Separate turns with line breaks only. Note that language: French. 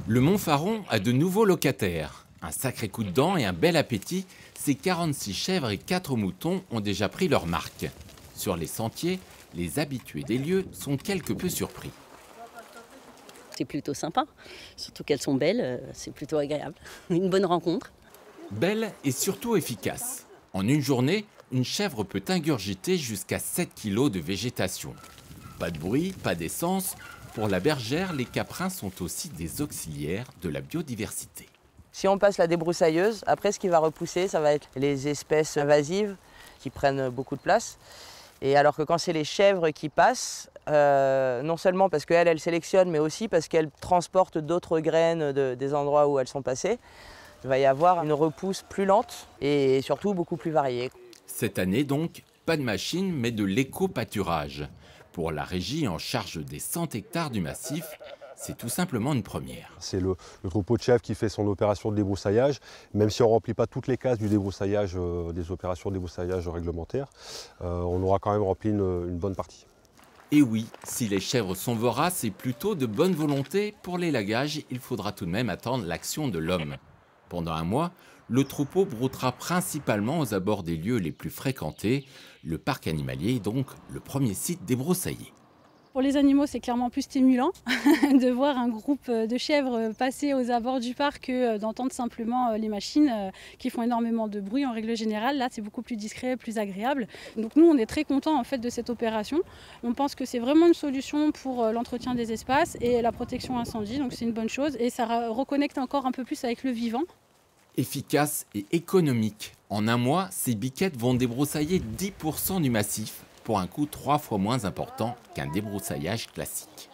Le Montfaron a de nouveaux locataires. Un sacré coup de dent et un bel appétit, ces 46 chèvres et 4 moutons ont déjà pris leur marque. Sur les sentiers, les habitués des lieux sont quelque peu surpris.
C'est plutôt sympa, surtout qu'elles sont belles, c'est plutôt agréable. Une bonne rencontre.
Belle et surtout efficace. En une journée, une chèvre peut ingurgiter jusqu'à 7 kg de végétation. Pas de bruit, pas d'essence. Pour la bergère, les caprins sont aussi des auxiliaires de la biodiversité.
Si on passe la débroussailleuse, après ce qui va repousser, ça va être les espèces invasives qui prennent beaucoup de place. Et alors que quand c'est les chèvres qui passent, non seulement parce qu'elles sélectionnent, mais aussi parce qu'elles transportent d'autres graines des endroits où elles sont passées, il va y avoir une repousse plus lente et surtout beaucoup plus variée.
Cette année donc, pas de machine, mais de l'éco-pâturage. Pour la régie en charge des 100 hectares du massif, c'est tout simplement une première.
C'est le troupeau de chèvres qui fait son opération de débroussaillage, même si on ne remplit pas toutes les cases du débroussaillage, des opérations de débroussaillage réglementaires, on aura quand même rempli une bonne partie.
Et oui, si les chèvres sont voraces et plutôt de bonne volonté, pour l'élagage, il faudra tout de même attendre l'action de l'homme. Pendant un mois, le troupeau broutera principalement aux abords des lieux les plus fréquentés. Le parc animalier est donc le premier site débroussaillé.
Pour les animaux, c'est clairement plus stimulant de voir un groupe de chèvres passer aux abords du parc que d'entendre simplement les machines qui font énormément de bruit en règle générale. Là, c'est beaucoup plus discret, plus agréable. Donc nous, on est très contents en fait de cette opération. On pense que c'est vraiment une solution pour l'entretien des espaces et la protection incendie. Donc c'est une bonne chose et ça reconnecte encore un peu plus avec le vivant.
Efficace et économique. En un mois, ces biquettes vont débroussailler 10% du massif, pour un coût 3 fois moins important qu'un débroussaillage classique.